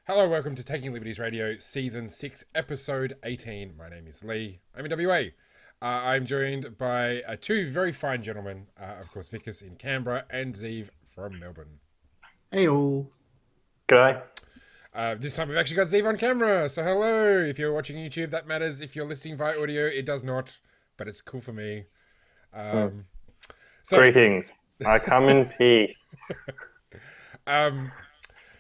Hello, welcome to Taking Liberties Radio, Season 6, Episode 18. My name is Lee. I'm in WA. I'm joined by two very fine gentlemen, of course, Vikas in Canberra and Zeev from Melbourne. Hey all. G'day. This time we've actually got Zeev on camera, so hello. If you're watching YouTube, that matters. If you're listening via audio, it does not, but it's cool for me. Greetings. I come in peace.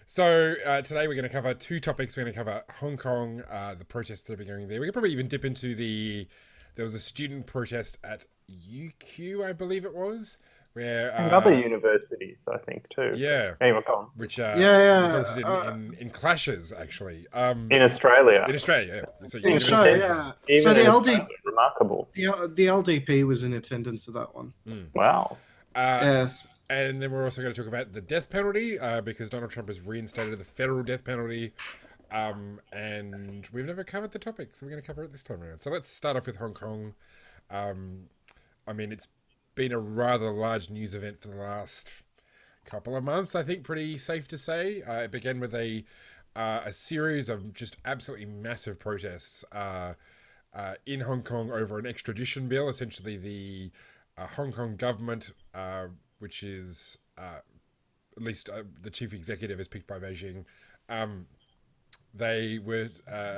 So today we're going to cover two topics. We're going to cover Hong Kong, the protests that have been going there. We could probably even dip into there was a student protest at UQ, I believe it was, where And other universities, I think, too. Yeah. Anyway, go on. Which Yeah. resulted in clashes, actually. In Australia. In Australia, yeah. So, So universities- Even so the in LD, Australia, remarkable. the LDP was in attendance of that one. Wow. Yes. And then we're also going to talk about the death penalty, because Donald Trump has reinstated the federal death penalty. And we've never covered the topic, so we're going to cover it this time around. So let's start off with Hong Kong. I mean, it's been a rather large news event for the last couple of months, I think, pretty safe to say. It began with a series of just absolutely massive protests in Hong Kong over an extradition bill. Essentially, the Hong Kong government, which is at least the chief executive is picked by Beijing, they were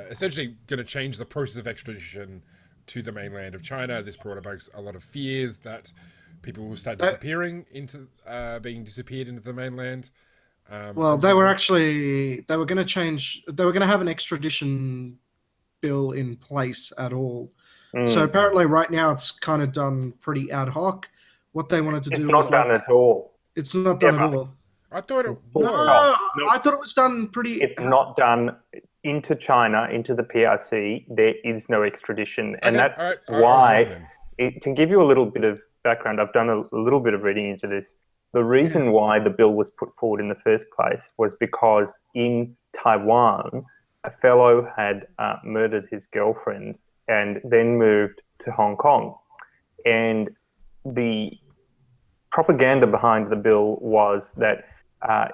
essentially going to change the process of extradition to the mainland of China. This brought about a lot of fears that people will start disappearing being disappeared into the mainland. Well, they were going to change. They were going to have an extradition bill in place at all. So apparently, right now it's kind of done pretty ad hoc. What they wanted to do It's was not done at all. It's not done at all. I thought it Full no. stop. No. I thought it was done pretty. It's not done into China, into the PRC. There is no extradition. And Okay, that's all right, I was why, wrong then. to give you a little bit of background, I've done a little bit of reading into this. The reason why the bill was put forward in the first place was because in Taiwan, a fellow had murdered his girlfriend and then moved to Hong Kong. And the propaganda behind the bill was that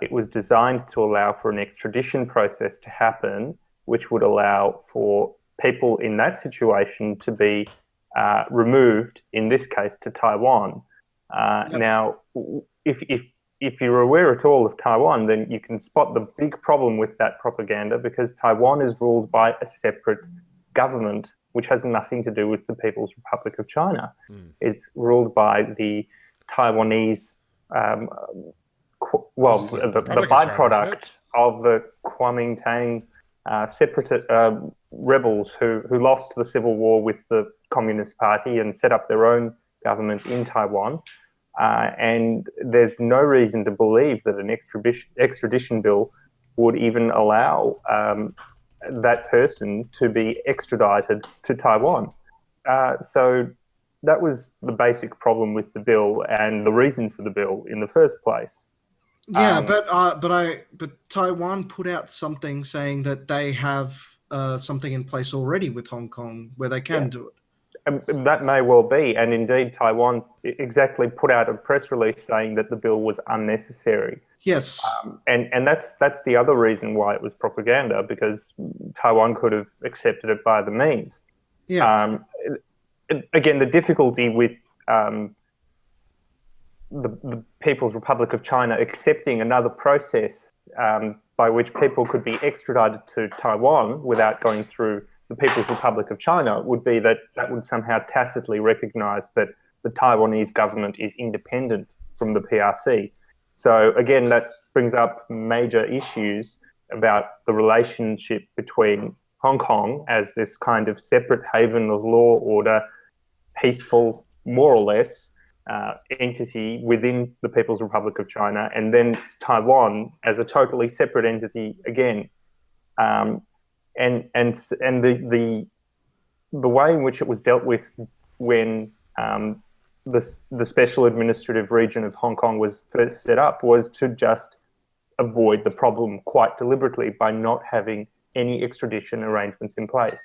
it was designed to allow for an extradition process to happen, which would allow for people in that situation to be removed, in this case, to Taiwan. Now, if you're aware at all of Taiwan, then you can spot the big problem with that propaganda, because Taiwan is ruled by a separate government, which has nothing to do with the People's Republic of China. It's ruled by the Taiwanese, the byproduct of the Kuomintang separatist rebels who lost the civil war with the Communist Party and set up their own government in Taiwan. And there's no reason to believe that an extradition bill would even allow that person to be extradited to Taiwan. So that was the basic problem with the bill and the reason for the bill in the first place. Yeah, but Taiwan put out something saying that they have something in place already with Hong Kong where they can do it. That may well be, and indeed Taiwan exactly put out a press release saying that the bill was unnecessary. Yes. And that's the other reason why it was propaganda, because Taiwan could have accepted it by the means. Yeah. Again, the difficulty with the People's Republic of China accepting another process by which people could be extradited to Taiwan without going through the People's Republic of China would be that would somehow tacitly recognize that the Taiwanese government is independent from the PRC. So again, that brings up major issues about the relationship between Hong Kong as this kind of separate haven of law, order, peaceful, more or less, entity within the People's Republic of China, and then Taiwan as a totally separate entity again. And the way in which it was dealt with when the special administrative region of Hong Kong was first set up was to just avoid the problem quite deliberately by not having any extradition arrangements in place.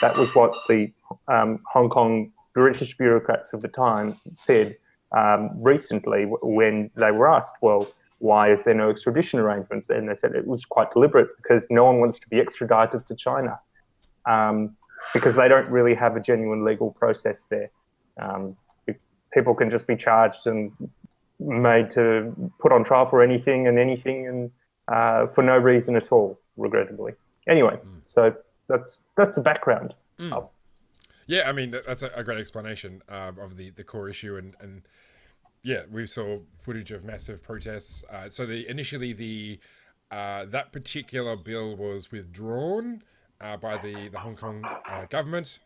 That was what the Hong Kong British bureaucrats of the time said recently when they were asked, well, why is there no extradition arrangement? And they said it was quite deliberate because no one wants to be extradited to China, because they don't really have a genuine legal process there. People can just be charged and made to put on trial for anything and for no reason at all, regrettably. Anyway, so that's the background. Yeah, I mean, that's a great explanation of the core issue. And yeah, we saw footage of massive protests. So initially that particular bill was withdrawn by the Hong Kong government.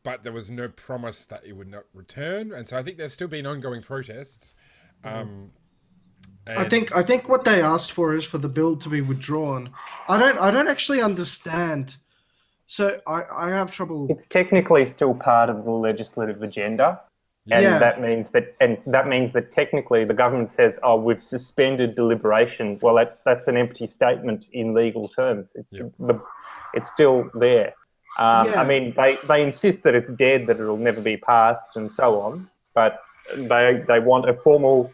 But there was no promise that it would not return. And so I think there's still been ongoing protests. I think what they asked for is for the bill to be withdrawn. I don't actually understand. So I have trouble. It's technically still part of the legislative agenda, and that means that technically the government says, "Oh, we've suspended deliberation." Well, that's an empty statement in legal terms. It's still there. I mean, they insist that it's dead, that it'll never be passed, and so on. But they want a formal,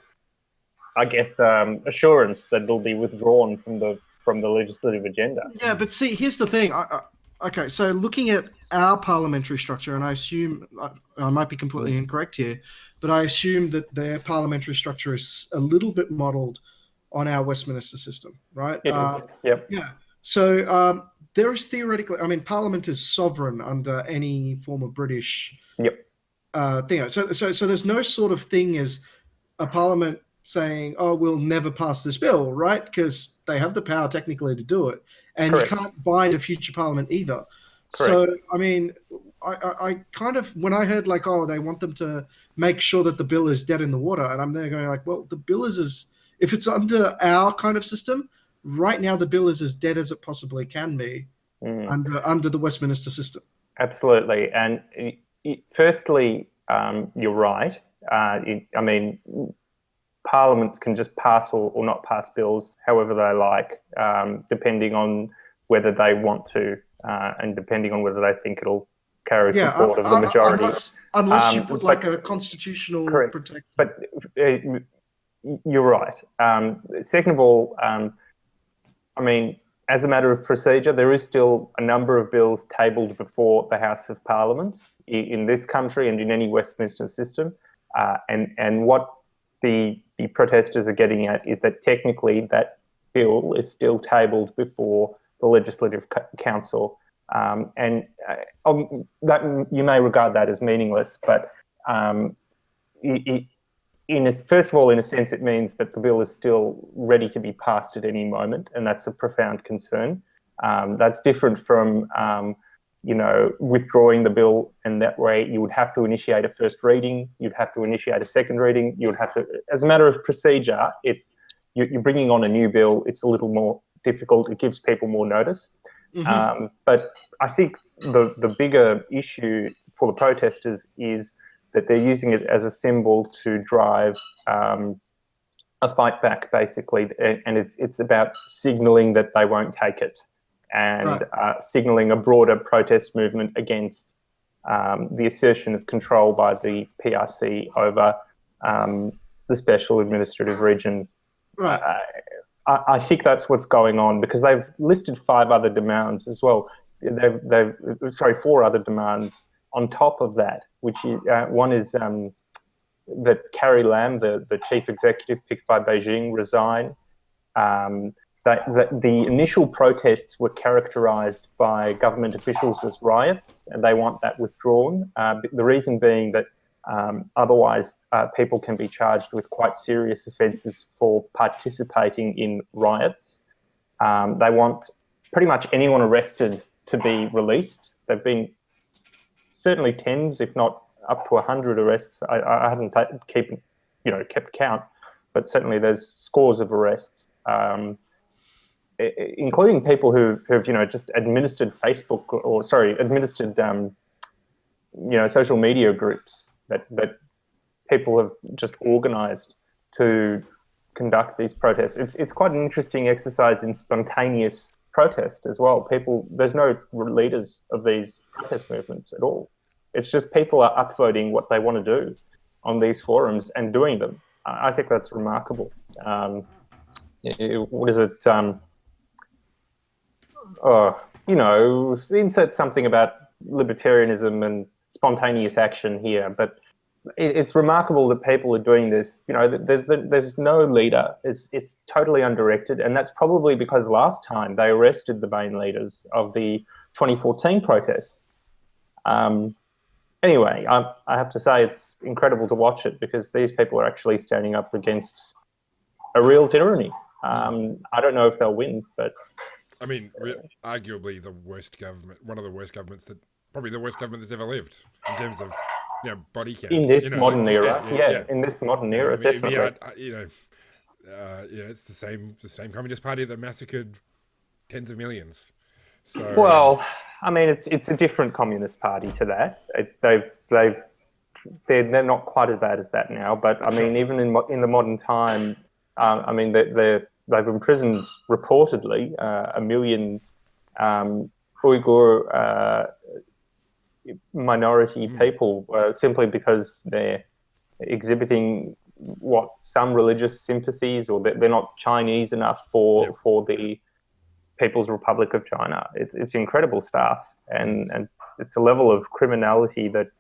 I guess, assurance that it'll be withdrawn from the legislative agenda. Yeah, but see, here's the thing. Okay, so looking at our parliamentary structure, and I assume I might be completely incorrect here, but I assume that their parliamentary structure is a little bit modelled on our Westminster system, right? It is. Yep. Yeah. So there is theoretically, I mean, Parliament is sovereign under any form of British thing. So there's no sort of thing as a Parliament saying, "Oh, we'll never pass this bill," right? Because they have the power technically to do it, and you can't bind a future Parliament either. Correct. So, I mean, I kind of, when I heard like, oh, they want them to make sure that the bill is dead in the water, and I'm there going like, well, the bill is if it's under our kind of system, right now the bill is as dead as it possibly can be under the Westminster system. Absolutely. And firstly, you're right. I mean, parliaments can just pass or not pass bills however they like, depending on whether they want to and depending on whether they think it'll carry support of the majority. Unless you put like a constitutional protection. But you're right. Second of all, I mean, as a matter of procedure, there is still a number of bills tabled before the House of Parliament in this country and in any Westminster system. And what the protesters are getting at is that technically that bill is still tabled before the Legislative Council. And that you may regard that as meaningless, but first of all, in a sense, it means that the bill is still ready to be passed at any moment, and that's a profound concern. That's different from, withdrawing the bill, and that way you would have to initiate a first reading, you'd have to initiate a second reading, you would have to, as a matter of procedure, you're bringing on a new bill, it's a little more difficult, it gives people more notice. But I think the bigger issue for the protesters is that they're using it as a symbol to drive a fight back, basically, and it's about signalling that they won't take it, and signalling a broader protest movement against the assertion of control by the PRC over the Special Administrative Region. Right. I think that's what's going on, because they've listed 5 other demands as well. They've 4 other demands on top of that, which is one is that Carrie Lam, the chief executive picked by Beijing, resign. That the initial protests were characterised by government officials as riots, and they want that withdrawn. The reason being that otherwise people can be charged with quite serious offences for participating in riots. They want pretty much anyone arrested to be released. They've been certainly tens, if not up to 100 arrests. I haven't kept count, but certainly there's scores of arrests, including people who've just administered Facebook administered social media groups that people have just organised to conduct these protests. It's quite an interesting exercise in spontaneous protest as well. There's no leaders of these protest movements at all. It's just people are upvoting what they want to do on these forums and doing them. I think that's remarkable. what is it? Insert something about libertarianism and spontaneous action here, but it's remarkable that people are doing this. There's no leader. It's totally undirected, and that's probably because last time they arrested the main leaders of the 2014 protest. Anyway, I have to say it's incredible to watch it because these people are actually standing up against a real tyranny. I don't know if they'll win, but I mean, arguably the worst government, one of the worst governments probably the worst government that's ever lived in terms of, body count. In this modern era, in this modern era, definitely. It's the same Communist Party that massacred tens of millions. So, well, I mean, it's a different Communist Party to that. They're not quite as bad as that now, but I mean, even in the modern time, I mean, they've imprisoned reportedly 1 million Uyghur minority people simply because they're exhibiting some religious sympathies, or they're not Chinese enough for the People's Republic of China. It's incredible stuff, and it's a level of criminality that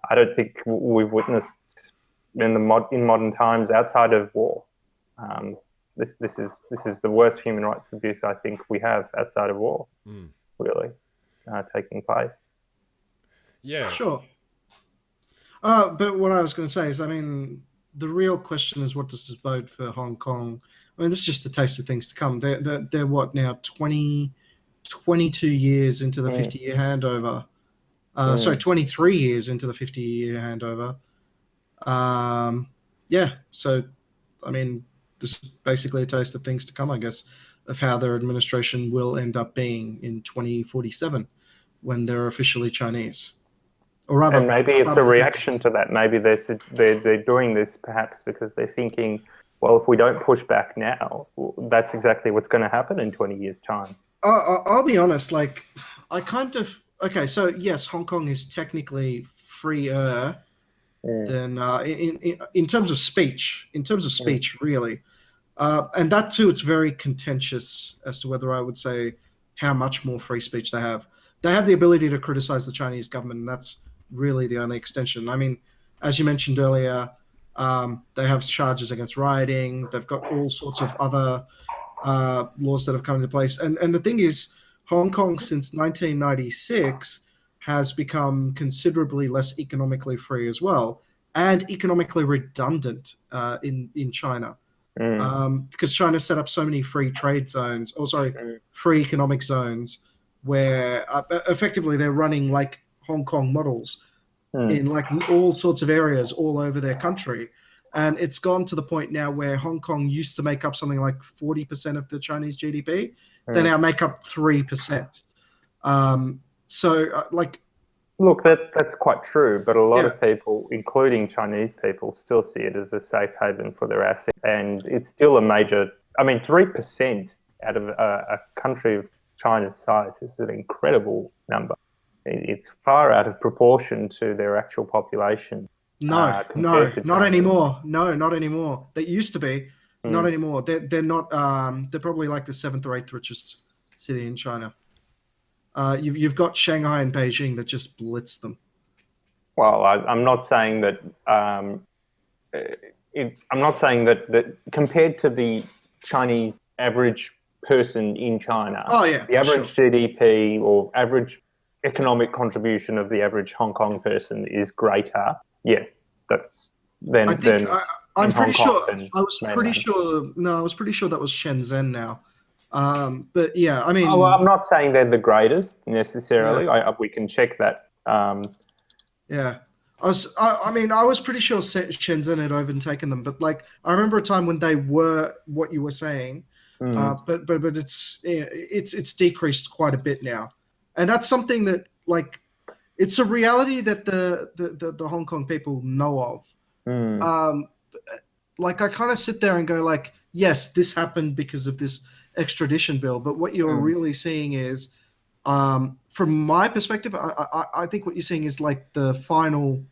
I don't think we've witnessed in modern times outside of war. This is the worst human rights abuse I think we have outside of war, really, taking place. Yeah, sure. But what I was going to say is, I mean, the real question is, what does this bode for Hong Kong? I mean, this is just a taste of things to come. They're what now, 22 years into the 50-year handover. Sorry, 23 years into the 50-year handover. So, I mean, this is basically a taste of things to come, I guess, of how their administration will end up being in 2047 when they're officially Chinese. Or rather, and maybe it's a reaction to that. Maybe they're doing this perhaps because they're thinking, well, if we don't push back now, that's exactly what's going to happen in 20 years' time. I'll be honest, so yes, Hong Kong is technically freer than in terms of speech. Really. And that too, it's very contentious as to whether I would say how much more free speech they have. They have the ability to criticize the Chinese government, and that's really the only extension. I mean, as you mentioned earlier, they have charges against rioting. They've got all sorts of other laws that have come into place. And the thing is, Hong Kong since 1996 has become considerably less economically free as well, and economically redundant in China. Because China set up so many free trade zones, free economic zones, where effectively they're running like Hong Kong models in like all sorts of areas all over their country. And it's gone to the point now where Hong Kong used to make up something like 40% of the Chinese GDP. They now make up 3%. Look, that's quite true, but a lot of people, including Chinese people, still see it as a safe haven for their assets. And it's still a major, 3% out of a country of China's size is an incredible number. It's far out of proportion to their actual population. Not anymore. No, not anymore. They used to be. Not anymore. They're not. They're probably like the 7th or 8th richest city in China. You've got Shanghai and Beijing that just blitz them. Well, I'm not saying that. I'm not saying that compared to the Chinese average person in China, the average GDP or average economic contribution of the average Hong Kong person is greater. Yeah, that's then. I'm pretty sure. I was pretty sure. No, I was pretty sure that was Shenzhen now. But yeah, I mean, I'm not saying they're the greatest necessarily. Yeah. We can check that. Yeah, I was pretty sure Shenzhen had overtaken them, but like I remember a time when they were what you were saying, but it's decreased quite a bit now, and that's something that like it's a reality that the Hong Kong people know of. Like I kind of sit there and go like, yes, this happened because of this extradition bill, but what you're really seeing is, from my perspective, I think what you're seeing is like the final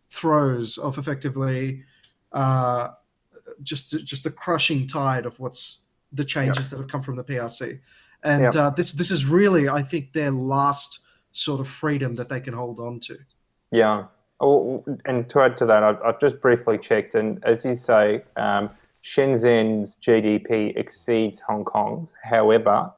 throes of effectively just the crushing tide of what's the changes that have come from the PRC, and this is really, I think, their last sort of freedom that they can hold on to. Yeah. Oh, and to add to that, I've just briefly checked, and as you say, Shenzhen's GDP exceeds Hong Kong's. However,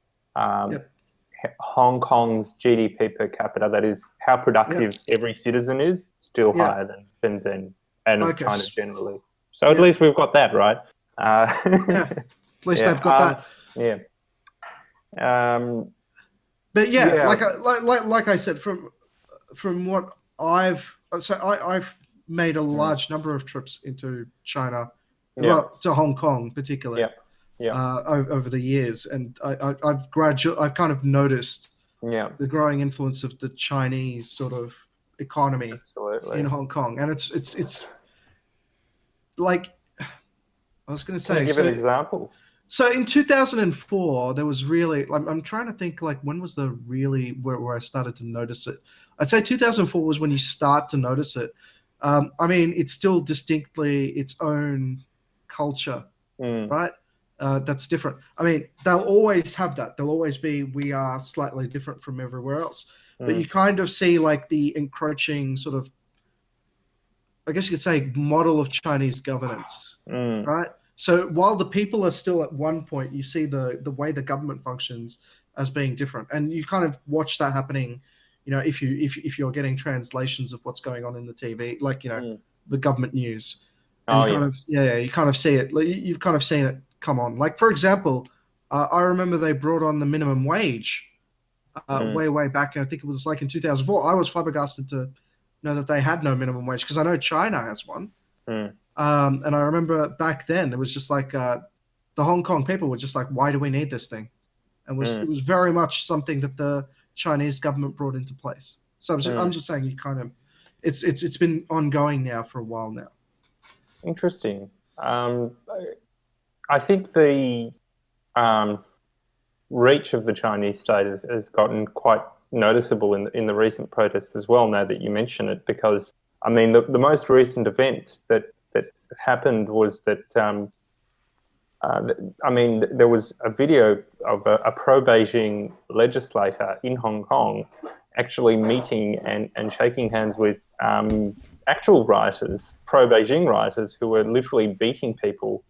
Hong Kong's GDP per capita, that is how productive every citizen is, still higher than Shenzhen and China generally. So at least we've got that, right? At least they've got that. Yeah. But like I said, from what I've made a large number of trips into China, well, to Hong Kong particularly, over the years, and I've kind of noticed the growing influence of the Chinese sort of economy in Hong Kong, and it's like, I was going to say, give an example. So in 2004, there was really, I'm trying to think, like, when was the really where I started to notice it? I'd say 2004 was when you start to notice it. I mean, it's still distinctly its own culture, right? That's different. I mean, they'll always have that. They'll always be, we are slightly different from everywhere else. But you kind of see like the encroaching sort of, I guess you could say, model of Chinese governance, right? So while the people are still at one point, you see the way the government functions as being different, and you kind of watch that happening. You know, if you're getting translations of what's going on in the TV, like, you know, the government news, and you kind of see it. You've kind of seen it come on. Like, for example, I remember they brought on the minimum wage way back. I think it was like in 2004. I was flabbergasted to know that they had no minimum wage, because I know China has one. And I remember back then it was just like the Hong Kong people were just like, why do we need this thing? And it was very much something that the Chinese government brought into place. So I'm just saying, you kind of, it's been ongoing now for a while now. Interesting. I think the reach of the Chinese state has gotten quite noticeable in the recent protests as well, now that you mention it, because I mean, the most recent event that happened was that, I mean, there was a video of a pro-Beijing legislator in Hong Kong actually meeting and shaking hands with actual rioters, pro-Beijing rioters, who were literally beating people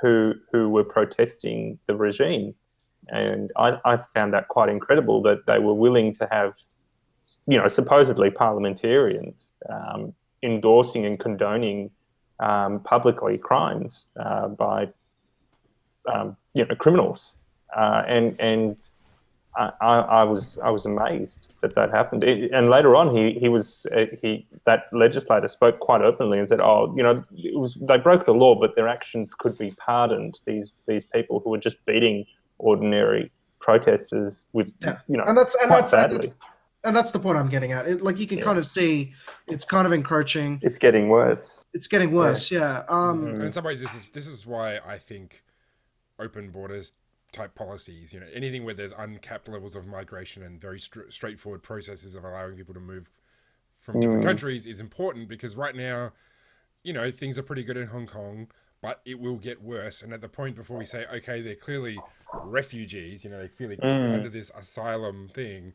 who were protesting the regime. And I found that quite incredible, that they were willing to have, you know, supposedly parliamentarians endorsing and condoning publicly crimes by you know, criminals, and I was amazed that happened. And later on, that legislator spoke quite openly and said, "Oh, you know, they broke the law, but their actions could be pardoned. These people who were just beating ordinary protesters with, you know, quite badly." And that's the point I'm getting at. Like, you can kind of see it's kind of encroaching. It's getting worse. It's getting worse, yeah. And in some ways, this is why I think open borders type policies, you know, anything where there's uncapped levels of migration and very straightforward processes of allowing people to move from different countries is important, because right now, you know, things are pretty good in Hong Kong, but it will get worse. And at the point before we say, okay, they're clearly refugees, you know, they feel under this asylum thing.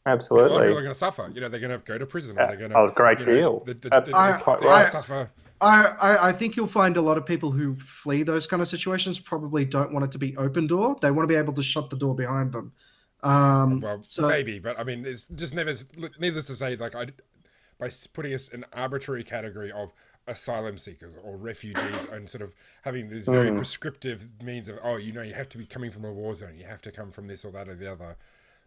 Absolutely. A lot of people are going to suffer. You know, they're going to go to prison. Or they're going to, a great deal. Suffer. I think you'll find a lot of people who flee those kind of situations probably don't want it to be open door. They want to be able to shut the door behind them. Maybe, but I mean, it's just needless to say, like, by putting us in an arbitrary category of asylum seekers or refugees, and sort of having these very prescriptive means of, oh, you know, you have to be coming from a war zone, you have to come from this or that or the other.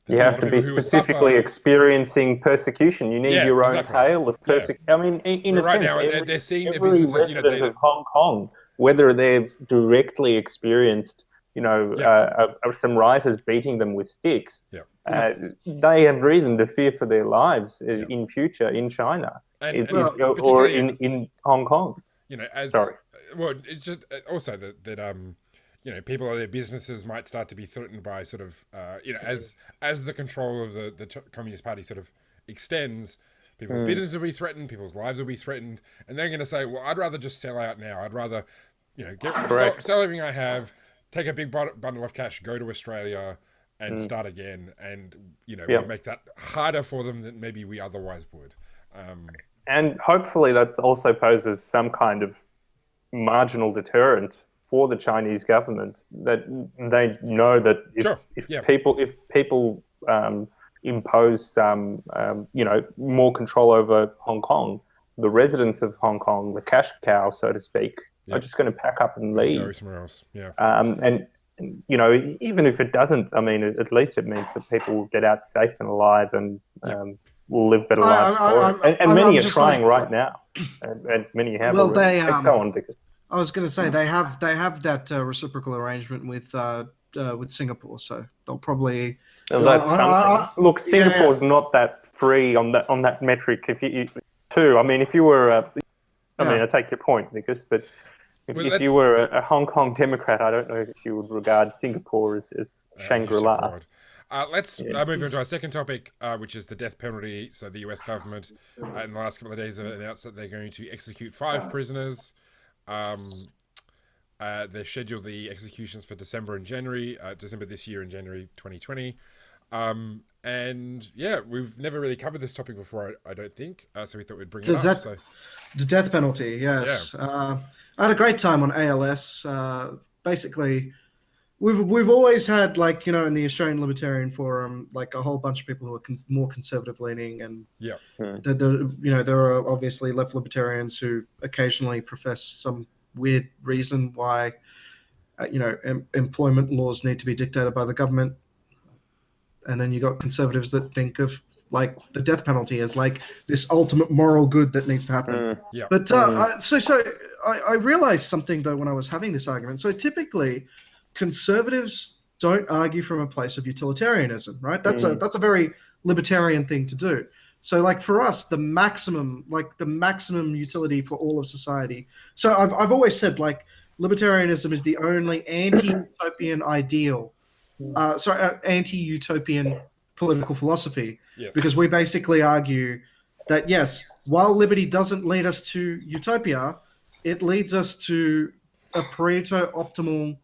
You have to be specifically experiencing persecution. You need your own tale of persecution. I mean, in a sense, now they're seeing their every businesses, you know, of Hong Kong, whether they've directly experienced, you know, some rioters beating them with sticks, they have reason to fear for their lives in future in China or in Hong Kong. You know, it's just also that you know, people or their businesses might start to be threatened by sort of, you know, as the control of the Communist Party sort of extends, People's businesses will be threatened, people's lives will be threatened, and they're going to say, well, I'd rather just sell out now. I'd rather, sell everything I have, take a big bundle of cash, go to Australia and start again. And, we make that harder for them than maybe we otherwise would. And hopefully that also poses some kind of marginal deterrent for the Chinese government, that they know that if people impose some, more control over Hong Kong, the residents of Hong Kong, the cash cow, so to speak, are just going to pack up and leave. Go somewhere else. Yeah. And even if it doesn't, I mean, at least it means that people will get out safe and alive and will live better lives. And many are trying right now, and many have. Well, already. Go on, Vikas. I was going to say they have that reciprocal arrangement with Singapore, so they'll probably. That's something. Look, Singapore's not that free on that metric. If you were, I take your point, Vikas, but if you were a Hong Kong Democrat, I don't know if you would regard Singapore as Shangri-La. Let's move on to our second topic, which is the death penalty. So the US government in the last couple of days have announced that they're going to execute 5 prisoners. They've scheduled the executions for December and January, December this year and January 2020. And we've never really covered this topic before, I don't think. So we thought we'd bring it up. The death penalty, yes. Yeah. I had a great time on ALS. Basically, we've always had, in the Australian Libertarian Forum, a whole bunch of people who are more conservative leaning, and there are obviously left libertarians who occasionally profess some weird reason why employment laws need to be dictated by the government, and then you got conservatives that think of the death penalty as this ultimate moral good that needs to happen. But I realized something though when I was having this argument. So typically conservatives don't argue from a place of utilitarianism, right? That's a very libertarian thing to do. So for us, the maximum utility for all of society. So I've always said libertarianism is the only anti-utopian ideal, anti-utopian political philosophy, because we basically argue that while liberty doesn't lead us to utopia, it leads us to a Pareto optimal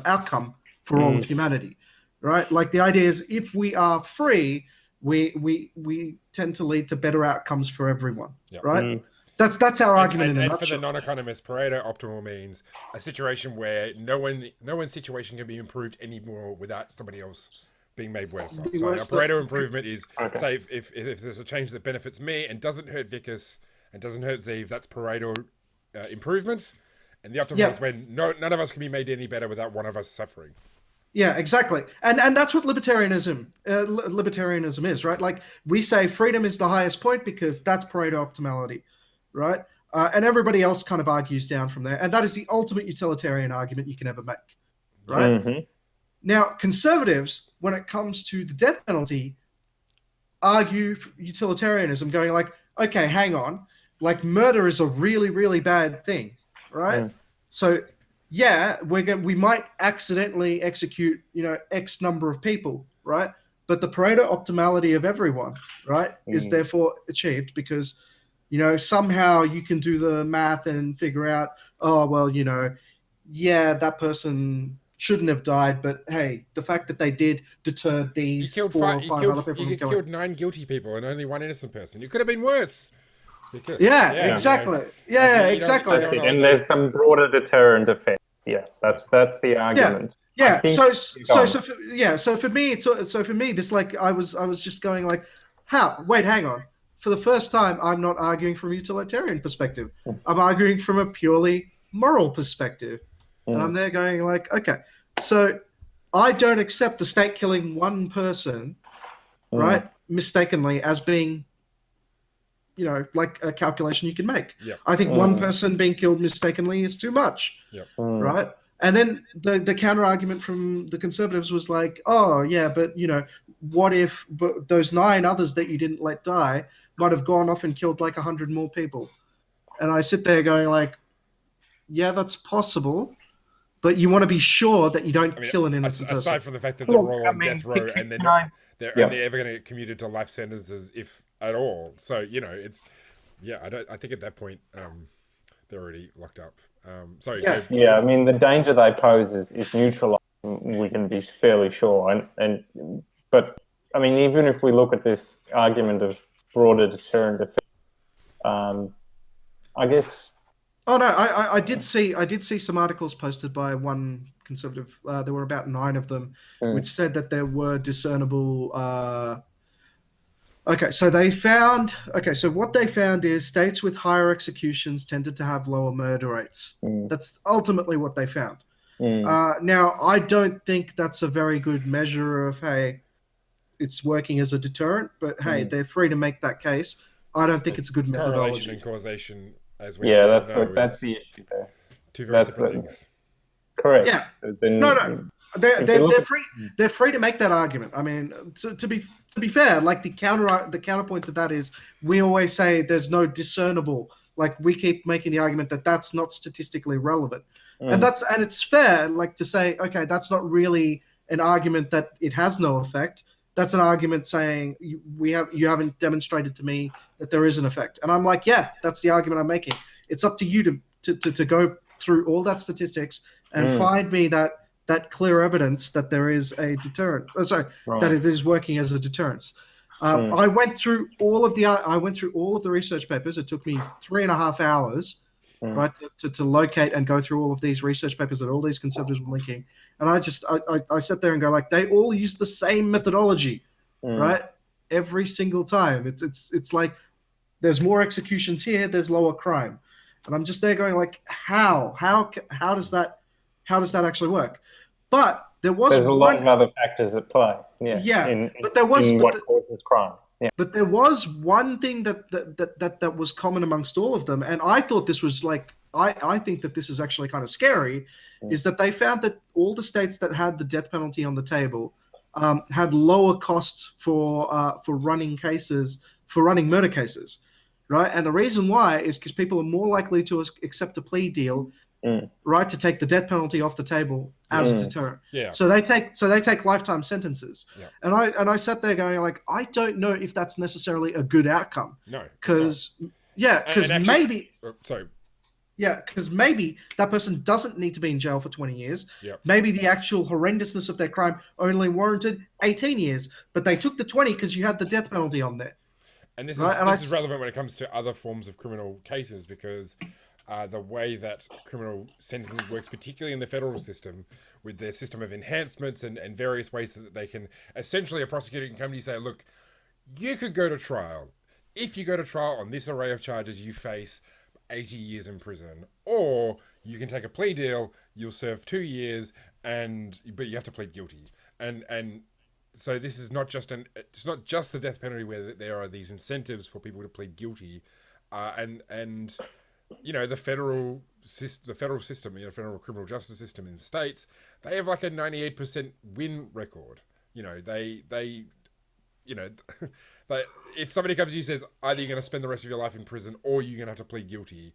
outcome for all of humanity, right? The idea is if we are free, we tend to lead to better outcomes for everyone, right? That's our argument in a nutshell. And for the non-economists, Pareto optimal means a situation where no one's situation can be improved anymore without somebody else being made worse. So a Pareto improvement is, say, if there's a change that benefits me and doesn't hurt Vikas and doesn't hurt Zeev, that's Pareto improvement. And the optimal is when none of us can be made any better without one of us suffering. Yeah, exactly. And that's what libertarianism is, right? We say freedom is the highest point because that's Pareto optimality, right? And everybody else kind of argues down from there. And that is the ultimate utilitarian argument you can ever make, right? Mm-hmm. Now, conservatives, when it comes to the death penalty, argue utilitarianism, going okay, hang on, murder is a really, really bad thing, right? So we might accidentally execute, X number of people, right? But the Pareto optimality of everyone, right, is therefore achieved because, somehow you can do the math and figure out, that person shouldn't have died, but hey, the fact that they did deter these four or five other people. You killed 9 guilty people and only 1 innocent person. You could have been worse. Exactly. Exactly. And there's some broader deterrent effect. Yeah, that's the argument. Yeah. So for me, this I was just going hang on. For the first time, I'm not arguing from a utilitarian perspective. I'm arguing from a purely moral perspective. And I'm there going okay, so I don't accept the state killing 1 person, right, mistakenly as being, a calculation you can make. Yep. I think 1 person being killed mistakenly is too much, right? And then the counter argument from the conservatives was but what if those 9 others that you didn't let die might have gone off and killed 100 more people? And I sit there going that's possible. But you want to be sure that you don't kill an innocent person. Aside from the fact that they're all on death row and they're only ever going to get commuted to life sentences if at all. So it's I think at that point they're already locked up. Sorry. Yeah. Yeah, I mean, the danger they pose is neutralized. We can be fairly sure, but I mean, even if we look at this argument of broader deterrent effect, I guess. Oh no, I did see some articles posted by one conservative. There were about 9 of them, which said that there were discernible. Okay, so what they found is states with higher executions tended to have lower murder rates. That's ultimately what they found. Now, I don't think that's a very good measure of, hey, it's working as a deterrent, but hey, they're free to make that case. I don't think it's a good methodology. Correlation and causation, as we that's know, that's the issue there. Two very separate things. Correct. Yeah. No. They're free to make that argument. I mean, to be fair, like the counterpoint to that is we always say there's no discernible. Like we keep making the argument that that's not statistically relevant, and it's fair. Like to say, okay, that's not really an argument that it has no effect. That's an argument saying you haven't demonstrated to me that there is an effect, and I'm like, yeah, that's the argument I'm making. It's up to you to go through all that statistics and find me that clear evidence that there is a deterrent. That it is working as a deterrence. I went through all of the research papers. It took me 3.5 hours, right, to locate and go through all of these research papers that all these conservatives were linking. And I sat there and go like, they all use the same methodology, right? Every single time. It's like there's more executions here, there's lower crime, and I'm just there going like, how does that actually work? But there's a lot of other factors at play. But there was what causes crime. Yeah. But there was one thing that was common amongst all of them, and I thought this was like I think that this is actually kind of scary, is that they found that all the states that had the death penalty on the table had lower costs for running murder cases, right? And the reason why is because people are more likely to accept a plea deal, right, to take the death penalty off the table as a deterrent. Yeah. So they take lifetime sentences. Yeah. And I sat there going like, I don't know if that's necessarily a good outcome. No. Because maybe. Sorry. Yeah, because maybe that person doesn't need to be in jail for 20 years. Yep. Maybe the actual horrendousness of their crime only warranted 18 years, but they took the 20 because you had the death penalty on there. And this is relevant when it comes to other forms of criminal cases, because the way that criminal sentencing works, particularly in the federal system, with their system of enhancements and various ways that they can, essentially a prosecutor can come to you and say, look, you could go to trial. If you go to trial on this array of charges, you face 80 years in prison, or you can take a plea deal, you'll serve 2 years, but you have to plead guilty. And so this is it's not just the death penalty where there are these incentives for people to plead guilty, and the federal system, federal criminal justice system in the States, they have like a 98% win record. If somebody comes to you and says, either you're going to spend the rest of your life in prison or you're going to have to plead guilty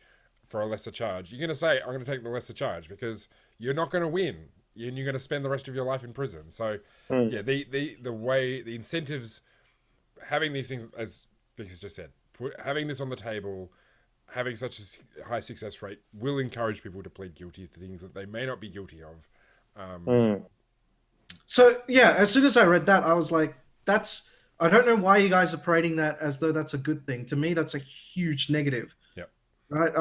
for a lesser charge, you're going to say, I'm going to take the lesser charge, because you're not going to win and you're going to spend the rest of your life in prison. So the incentives, having these things, as Vikas just said, having this on the table, having such a high success rate will encourage people to plead guilty to things that they may not be guilty of. So yeah, as soon as I read that, I was like, I don't know why you guys are parading that as though that's a good thing. To me, that's a huge negative. Yep. Right.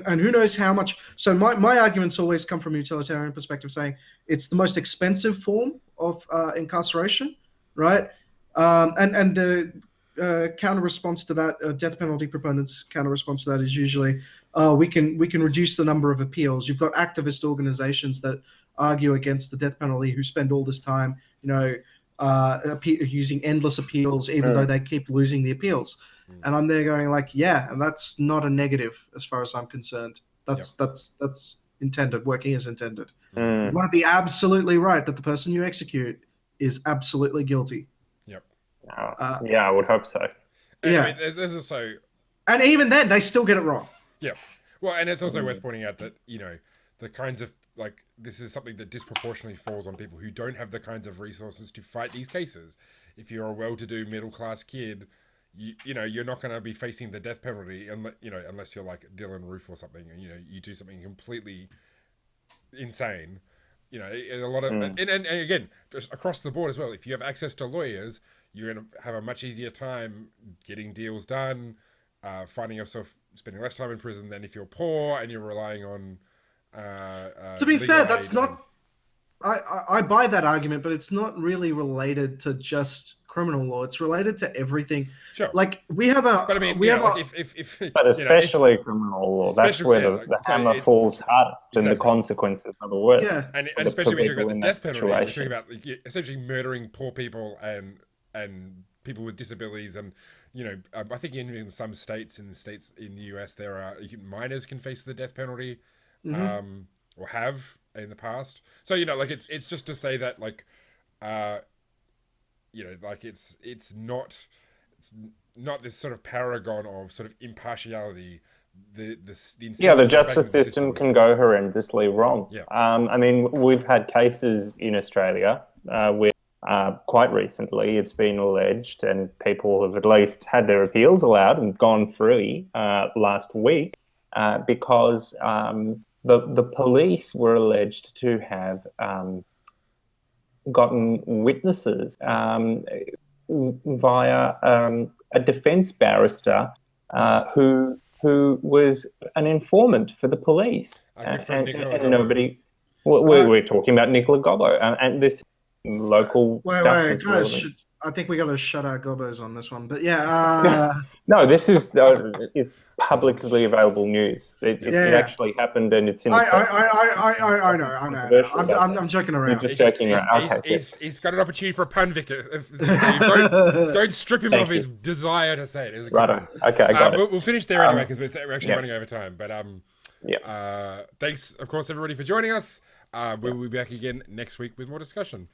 And who knows how much. So my arguments always come from a utilitarian perspective, saying it's the most expensive form of incarceration, right? And the counter response to that, death penalty proponents' counter response to that is usually, we can reduce the number of appeals. You've got activist organizations that argue against the death penalty who spend all this time, using endless appeals, even though they keep losing the appeals. And I'm there going like, yeah, and that's not a negative as far as I'm concerned. That's intended, working as intended. You want to be absolutely right that the person you execute is absolutely guilty. Yep. Yeah, I would hope so. And, yeah. I mean, there's also... And even then, they still get it wrong. Yeah. Well, and it's also worth pointing out that, the kinds of, this is something that disproportionately falls on people who don't have the kinds of resources to fight these cases. If you're a well-to-do middle-class kid, you're not going to be facing the death penalty, unless you're like Dylan Roof or something, and you do something completely insane. And a lot of and again, just across the board as well. If you have access to lawyers, you're going to have a much easier time getting deals done, finding yourself spending less time in prison than if you're poor and you're relying on. To be fair, that's not. I buy that argument, but it's not really related to just criminal law. It's related to everything. Sure. Like we have a. But I mean, but especially criminal law. That's where the hammer falls hardest, and the consequences are the worst. Yeah, and especially when you're talking about the death penalty, we're talking about essentially murdering poor people and people with disabilities, and I think in some states in the US there are minors can face the death penalty, or have in the past. So it's just to say that it's not this sort of paragon of sort of impartiality. The justice system can go horrendously wrong. Yeah. I mean, we've had cases in Australia where quite recently it's been alleged, and people have at least had their appeals allowed and gone free last week because the police were alleged to have gotten witnesses via a defense barrister who was an informant for the police, and nobody. We're talking about Nicola Gobbo, and this local stuff. Wait, guys! I think we got to shut our gobbos on this one. But yeah. No, this is it's publicly available news. It actually happened, and it's in. I know. I'm joking around. You're just joking around. He's got an opportunity for a pun, Vic. Don't strip him of his desire to say it. It was a good one. Okay, I got it. We'll finish there anyway because we're actually running over time. But thanks, of course, everybody for joining us. We'll be back again next week with more discussion.